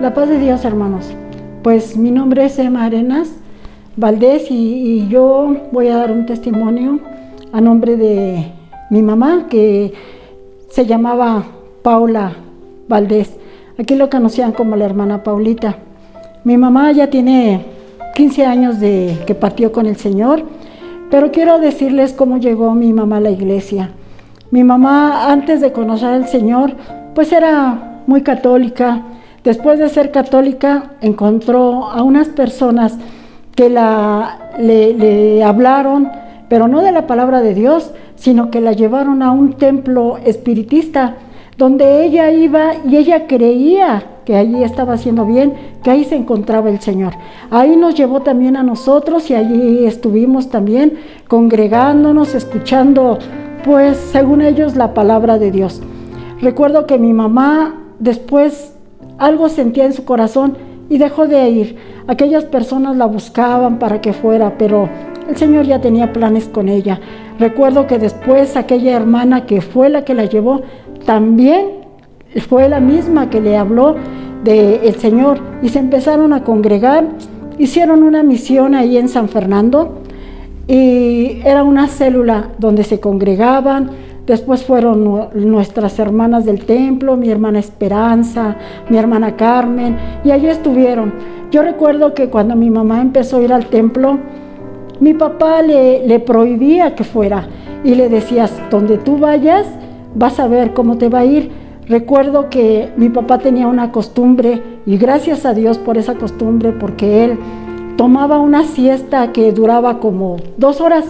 La paz de Dios, hermanos. Pues mi nombre es Emma Arenas Valdés y yo voy a dar un testimonio a nombre de mi mamá, que se llamaba Paula Valdés. Aquí lo conocían como la hermana Paulita. Mi mamá ya tiene 15 años de que partió con el Señor, pero quiero decirles cómo llegó mi mamá a la iglesia. Mi mamá, antes de conocer al Señor, pues era muy católica. Después de ser católica, encontró a unas personas que le hablaron, pero no de la palabra de Dios, sino que la llevaron a un templo espiritista, donde ella iba y ella creía que allí estaba haciendo bien, que ahí se encontraba el Señor. Ahí nos llevó también a nosotros y allí estuvimos también congregándonos, escuchando, pues según ellos, la palabra de Dios. Recuerdo que mi mamá después algo sentía en su corazón y dejó de ir. Aquellas personas la buscaban para que fuera, pero el Señor ya tenía planes con ella. Recuerdo que después aquella hermana que fue la que la llevó, también fue la misma que le habló del Señor y se empezaron a congregar. Hicieron una misión ahí en San Fernando y era una célula donde se congregaban. Después fueron nuestras hermanas del templo, mi hermana Esperanza, mi hermana Carmen, y allí estuvieron. Yo recuerdo que cuando mi mamá empezó a ir al templo, mi papá le prohibía que fuera y le decía, donde tú vayas, vas a ver cómo te va a ir. Recuerdo que mi papá tenía una costumbre, y gracias a Dios por esa costumbre, porque él tomaba una siesta que duraba como 2 horas,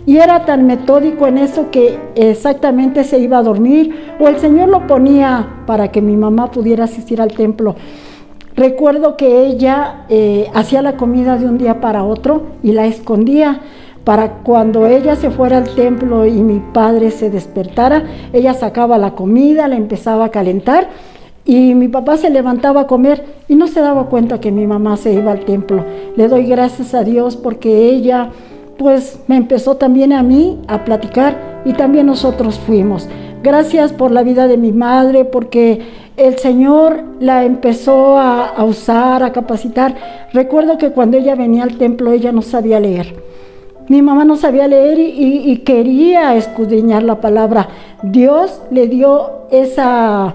y era tan metódico en eso que exactamente se iba a dormir, o el Señor lo ponía para que mi mamá pudiera asistir al templo. Recuerdo que ella hacía la comida de un día para otro y la escondía para cuando ella se fuera al templo y mi padre se despertara, ella sacaba la comida, la empezaba a calentar y mi papá se levantaba a comer y no se daba cuenta que mi mamá se iba al templo. Le doy gracias a Dios porque ella pues me empezó también a mí a platicar y también nosotros fuimos. Gracias por la vida de mi madre, porque el Señor la empezó a usar, a capacitar. Recuerdo que cuando ella venía al templo, ella no sabía leer. Mi mamá no sabía leer y quería escudriñar la palabra. Dios le dio esa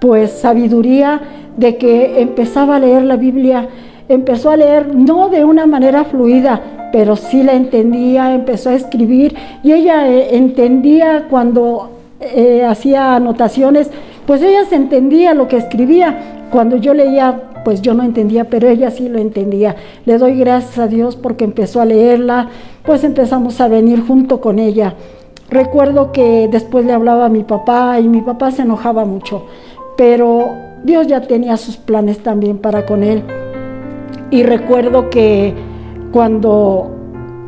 pues sabiduría de que empezaba a leer la Biblia. Empezó a leer no de una manera fluida, pero sí la entendía, empezó a escribir y ella entendía cuando hacía anotaciones, pues ella se entendía lo que escribía. Cuando yo leía, pues yo no entendía, pero ella sí lo entendía. Le doy gracias a Dios porque empezó a leerla, pues empezamos a venir junto con ella. Recuerdo que después le hablaba a mi papá y mi papá se enojaba mucho, pero Dios ya tenía sus planes también para con él. Y recuerdo que cuando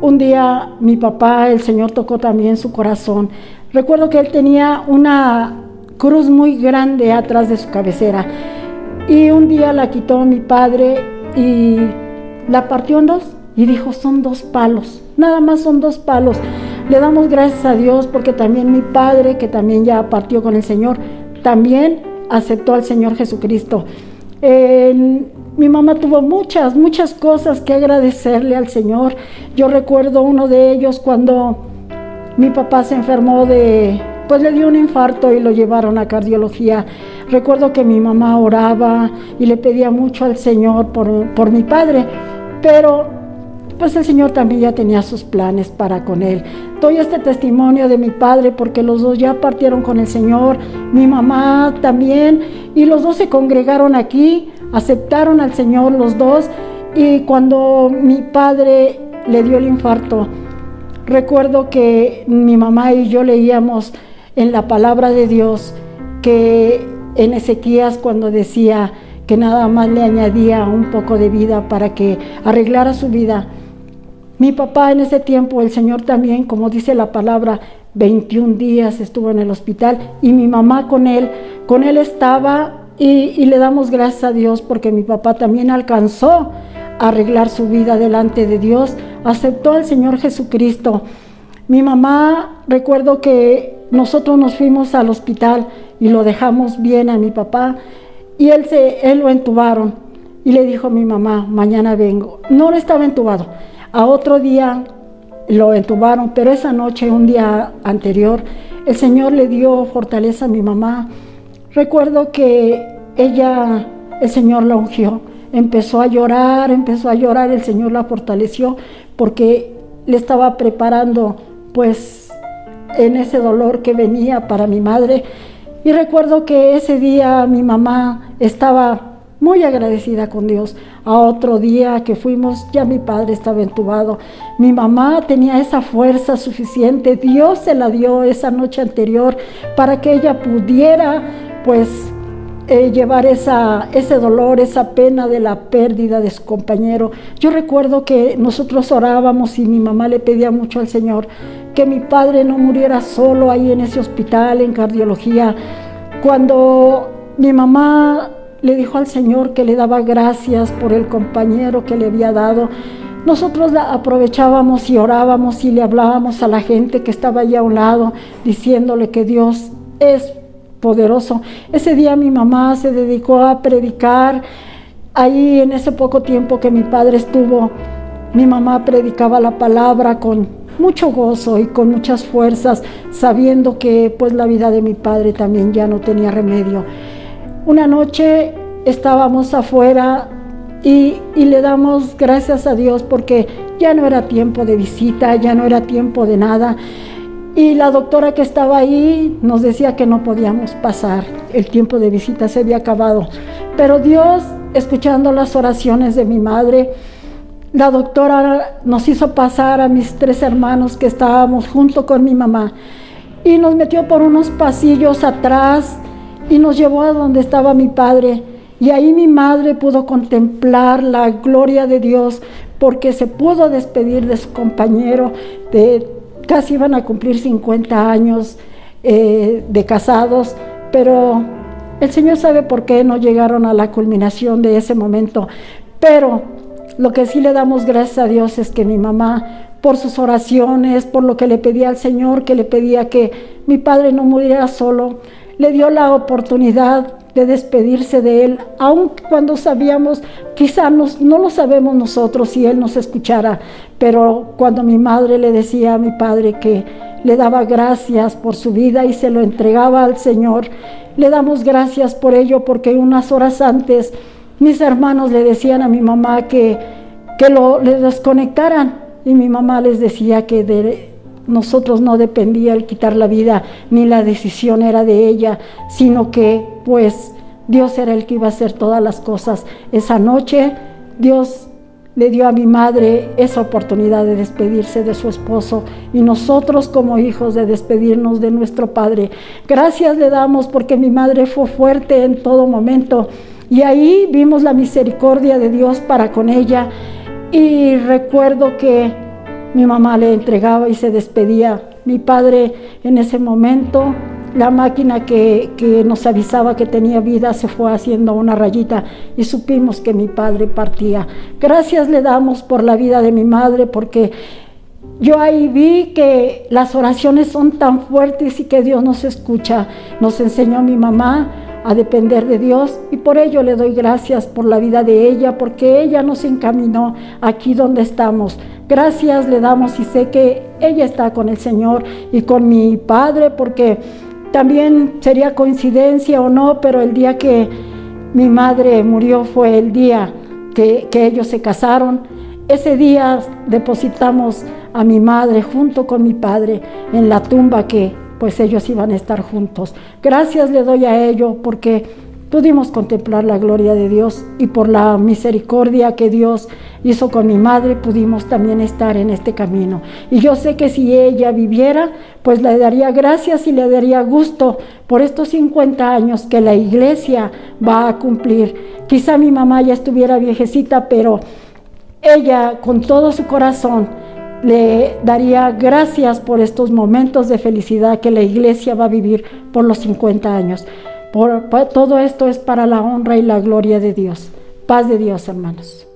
un día mi papá, el Señor tocó también su corazón. Recuerdo que él tenía una cruz muy grande atrás de su cabecera y un día la quitó mi padre y la partió en 2 y dijo, son 2 palos, nada más son 2 palos. Le damos gracias a Dios porque también mi padre, que también ya partió con el Señor, también aceptó al Señor Jesucristo. Mi mamá tuvo muchas cosas que agradecerle al Señor. Yo recuerdo uno de ellos cuando mi papá se enfermó pues le dio un infarto y lo llevaron a cardiología. Recuerdo que mi mamá oraba y le pedía mucho al Señor por mi padre, pero pues el Señor también ya tenía sus planes para con él. Doy este testimonio de mi padre porque los 2 ya partieron con el Señor, mi mamá también, y los 2 se congregaron aquí, aceptaron al Señor los 2, y cuando mi padre le dio el infarto, recuerdo que mi mamá y yo leíamos en la palabra de Dios que en Ezequías cuando decía que nada más le añadía un poco de vida para que arreglara su vida. Mi papá en ese tiempo, el Señor también, como dice la palabra, 21 días estuvo en el hospital y mi mamá con él estaba y le damos gracias a Dios porque mi papá también alcanzó a arreglar su vida delante de Dios, aceptó al Señor Jesucristo. Mi mamá, recuerdo que nosotros nos fuimos al hospital y lo dejamos bien a mi papá y él lo entubaron. y le dijo a mi mamá, mañana vengo. No estaba entubado, a otro día lo entubaron, pero esa noche, un día anterior, el Señor le dio fortaleza a mi mamá. Recuerdo que ella, el Señor la ungió, empezó a llorar, el Señor la fortaleció porque le estaba preparando pues en ese dolor que venía para mi madre. Y recuerdo que ese día mi mamá estaba muy agradecida con Dios. A otro día que fuimos, ya mi padre estaba entubado. Mi mamá tenía esa fuerza suficiente, Dios se la dio esa noche anterior para que ella pudiera pues llevar ese dolor, esa pena de la pérdida de su compañero. Yo recuerdo que nosotros orábamos y mi mamá le pedía mucho al Señor que mi padre no muriera solo ahí en ese hospital, en cardiología. Cuando mi mamá le dijo al Señor que le daba gracias por el compañero que le había dado, nosotros aprovechábamos y orábamos y le hablábamos a la gente que estaba allá a un lado, diciéndole que Dios es poderoso. Ese día mi mamá se dedicó a predicar. Ahí en ese poco tiempo que mi padre estuvo, mi mamá predicaba la palabra con mucho gozo y con muchas fuerzas, sabiendo que pues la vida de mi padre también ya no tenía remedio. Una noche estábamos afuera y le damos gracias a Dios porque ya no era tiempo de visita, ya no era tiempo de nada. Y la doctora que estaba ahí nos decía que no podíamos pasar, el tiempo de visita se había acabado. Pero Dios, escuchando las oraciones de mi madre, la doctora nos hizo pasar a mis 3 hermanos que estábamos junto con mi mamá y nos metió por unos pasillos atrás y nos llevó a donde estaba mi padre. Y ahí mi madre pudo contemplar la gloria de Dios porque se pudo despedir de su compañero. Casi iban a cumplir 50 años de casados, pero el Señor sabe por qué no llegaron a la culminación de ese momento. Pero lo que sí le damos gracias a Dios es que mi mamá, por sus oraciones, por lo que le pedía al Señor, que le pedía que mi padre no muriera solo, le dio la oportunidad de despedirse de él, aun cuando sabíamos, quizá no lo sabemos nosotros si él nos escuchara, pero cuando mi madre le decía a mi padre que le daba gracias por su vida y se lo entregaba al Señor, le damos gracias por ello, porque unas horas antes mis hermanos le decían a mi mamá que le desconectaran, y mi mamá les decía que de nosotros no dependía el quitar la vida, ni la decisión era de ella, sino que pues Dios era el que iba a hacer todas las cosas. Esa noche Dios le dio a mi madre esa oportunidad de despedirse de su esposo y nosotros como hijos de despedirnos de nuestro padre. Gracias le damos porque mi madre fue fuerte en todo momento y ahí vimos la misericordia de Dios para con ella. Y recuerdo que mi mamá le entregaba y se despedía. Mi padre en ese momento, la máquina que nos avisaba que tenía vida se fue haciendo una rayita y supimos que mi padre partía. Gracias le damos por la vida de mi madre, porque yo ahí vi que las oraciones son tan fuertes y que Dios nos escucha. Nos enseñó mi mamá a depender de Dios y por ello le doy gracias por la vida de ella, porque ella nos encaminó aquí donde estamos. Gracias le damos y sé que ella está con el Señor y con mi padre, porque también sería coincidencia o no, pero el día que mi madre murió fue el día que ellos se casaron. Ese día depositamos a mi madre junto con mi padre en la tumba que pues ellos iban a estar juntos. Gracias le doy a ello porque pudimos contemplar la gloria de Dios y por la misericordia que Dios hizo con mi madre pudimos también estar en este camino. Y yo sé que si ella viviera, pues le daría gracias y le daría gusto por estos 50 años que la iglesia va a cumplir. Quizá mi mamá ya estuviera viejecita, pero ella con todo su corazón le daría gracias por estos momentos de felicidad que la iglesia va a vivir por los 50 años. Todo esto es para la honra y la gloria de Dios. Paz de Dios, hermanos.